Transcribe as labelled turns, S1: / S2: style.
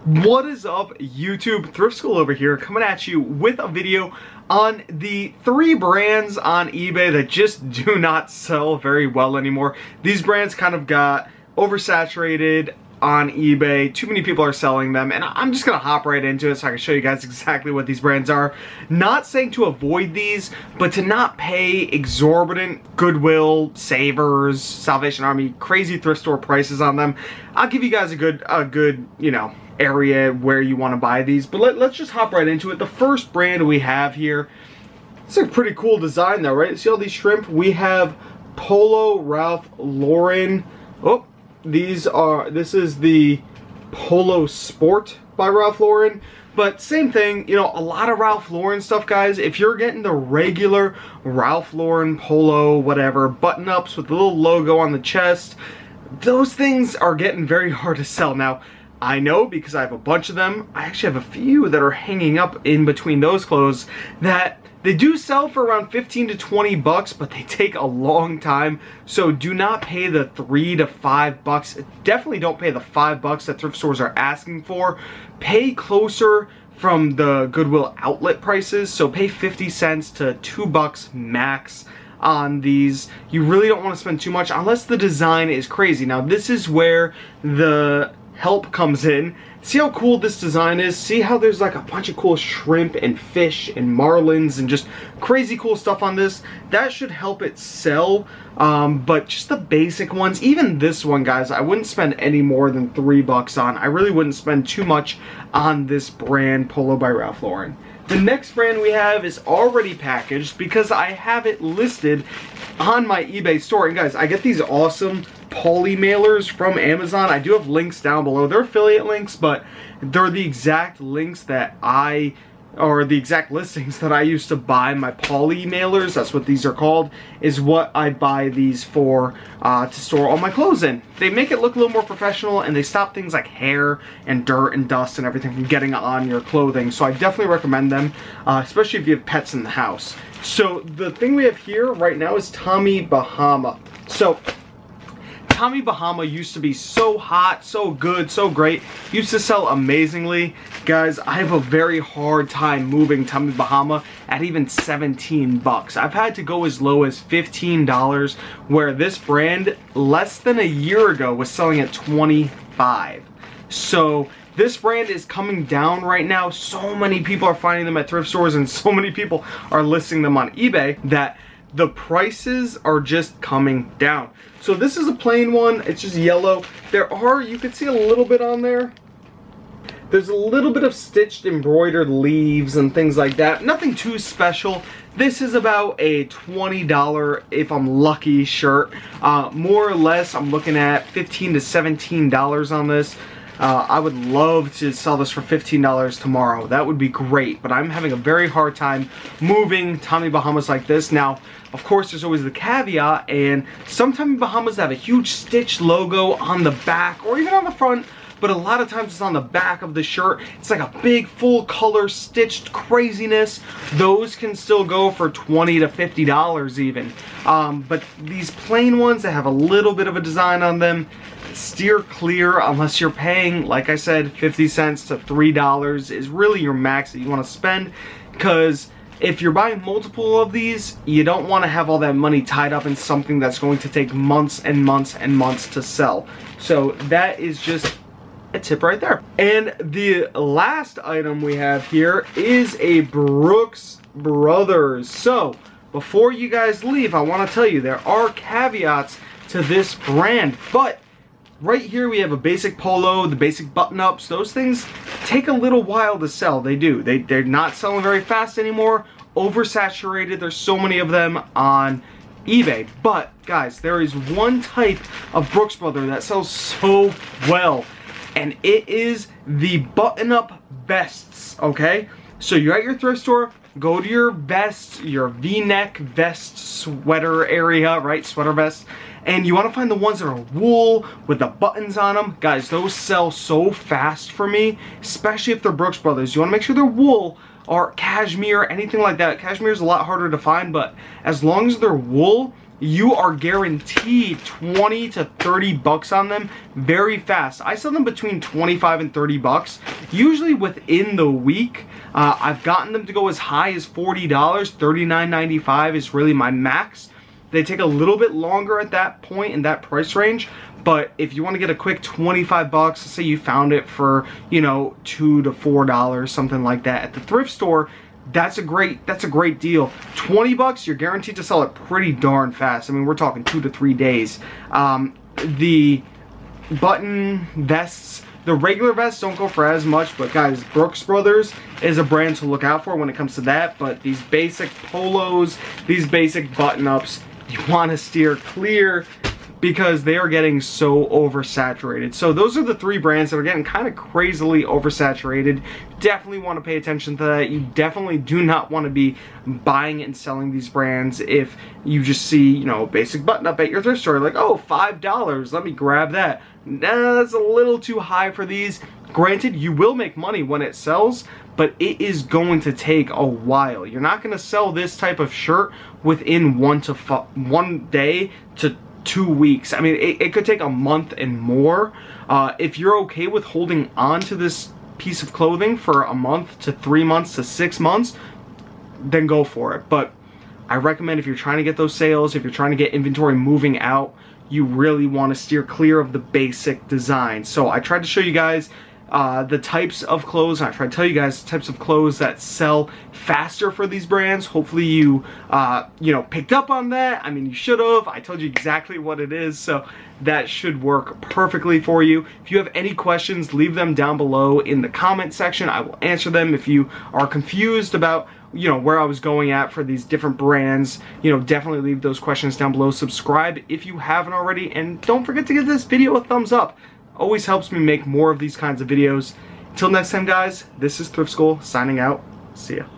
S1: What is up, YouTube? Thrift School over here, coming at you with a video on the 3 brands on eBay that just do not sell very well anymore. These brands kind of got oversaturated on eBay. Too many people are selling them, and I'm just gonna hop right into it so I can show you guys exactly what these brands are. Not saying to avoid these, but to not pay exorbitant Goodwill, Savers, Salvation Army, crazy thrift store prices on them. I'll give you guys a good, you know, area where you want to buy these, but let's just hop right into it. The first brand we have here, it's a pretty cool design though, right? See all these shrimp? We have Polo Ralph Lauren. Oh, this is the Polo Sport by Ralph Lauren. But same thing, you know, a lot of Ralph Lauren stuff, guys. If you're getting the regular Ralph Lauren Polo, whatever, button-ups with the little logo on the chest, those things are getting very hard to sell. Now, I know because I have a bunch of them. I actually have a few that are hanging up in between those clothes that they do sell for around 15 to 20 bucks, but they take a long time. So do not pay the 3 to 5 bucks. Definitely don't pay the 5 bucks that thrift stores are asking for. Pay closer from the Goodwill outlet prices. So pay 50 cents to 2 bucks max on these. You really don't want to spend too much unless the design is crazy. Now this is where the help comes in. See how cool this design is? See how there's like a bunch of cool shrimp and fish and marlins and just crazy cool stuff on this? That should help it sell, but just the basic ones, even this one, guys, I wouldn't spend any more than 3 bucks on. I really wouldn't spend too much on this brand, Polo by Ralph Lauren. The next brand we have is already packaged because I have it listed on my eBay store. And guys, I get these awesome poly mailers from Amazon. I do have links down below. They're affiliate links, but they're the exact links that the exact listings that I used to buy my poly mailers. That's what these are called, is what I buy these for to store all my clothes in. They make it look a little more professional, and they stop things like hair and dirt and dust and everything from getting on your clothing. So I definitely recommend them, especially if you have pets in the house. So the thing we have here right now is Tommy Bahama. So Tommy Bahama used to be so hot, so good, so great. Used to sell amazingly. Guys, I have a very hard time moving Tommy Bahama at even 17 bucks. I've had to go as low as $15, where this brand less than a year ago was selling at 25. So this brand is coming down right now. So many people are finding them at thrift stores, and so many people are listing them on eBay that the prices are just coming down. So this is a plain one. It's just yellow. You can see a little bit on there. There's a little bit of stitched embroidered leaves and things like that. Nothing too special. This is about a $20, if I'm lucky, shirt. More or less, I'm looking at $15 to $17 on this. I would love to sell this for $15 tomorrow. That would be great, but I'm having a very hard time moving Tommy Bahamas like this. Now, of course, there's always the caveat, and some Tommy Bahamas have a huge stitched logo on the back or even on the front, but a lot of times it's on the back of the shirt. It's like a big full color stitched craziness. Those can still go for $20 to $50 even. But these plain ones that have a little bit of a design on them, steer clear unless you're paying, like I said, 50 cents to $3 is really your max that you want to spend, because if you're buying multiple of these, you don't want to have all that money tied up in something that's going to take months and months and months to sell. So that is just a tip right there. And the last item we have here is a Brooks Brothers. So before you guys leave, I want to tell you there are caveats to this brand, but right here we have a basic polo, the basic button-ups. Those things take a little while to sell. They do. They're not selling very fast anymore. Oversaturated. There's so many of them on eBay. But guys, there is one type of Brooks Brother that sells so well, and it is the button-up vests, okay? So you're at your thrift store, go to your vest, your V-neck vest sweater area, right? Sweater vest. And you want to find the ones that are wool with the buttons on them. Guys, those sell so fast for me, especially if they're Brooks Brothers. You want to make sure they're wool or cashmere, anything like that. Cashmere is a lot harder to find, but as long as they're wool, you are guaranteed 20 to 30 bucks on them very fast. I sell them between 25 and 30 bucks, usually within the week. I've gotten them to go as high as $40. $39.95 is really my max. They take a little bit longer at that point in that price range, but if you want to get a quick 25 bucks, let's say you found it for, you know, $2 to $4, something like that at the thrift store, that's a great deal. 20 bucks, you're guaranteed to sell it pretty darn fast. I mean, we're talking 2 to 3 days. The button vests, the regular vests don't go for as much, but guys, Brooks Brothers is a brand to look out for when it comes to that. But these basic polos, these basic button-ups, you want to steer clear because they are getting so oversaturated. So those are the 3 brands that are getting kind of crazily oversaturated. Definitely want to pay attention to that. You definitely do not want to be buying and selling these brands if you just see, you know, basic button up at your thrift store, like, oh, $5, let me grab that. Nah, that's a little too high for these. Granted, you will make money when it sells, but it is going to take a while. You're not going to sell this type of shirt within 1 day to 2 weeks. I mean, it could take a month and more. If you're okay with holding on to this piece of clothing for a month to 3 months to 6 months, then go for it. But I recommend if you're trying to get those sales, if you're trying to get inventory moving out, you really want to steer clear of the basic design. So I tried to show you guys the types of clothes, and I try to tell you guys the types of clothes that sell faster for these brands. Hopefully you, you know, picked up on that. I mean, you should have. I told you exactly what it is, so that should work perfectly for you. If you have any questions, leave them down below in the comment section. I will answer them. If you are confused about, you know, where I was going at for these different brands, you know, definitely leave those questions down below. Subscribe if you haven't already, and don't forget to give this video a thumbs up. Always helps me make more of these kinds of videos. Until next time, guys, this is ThriftSchool signing out. See ya.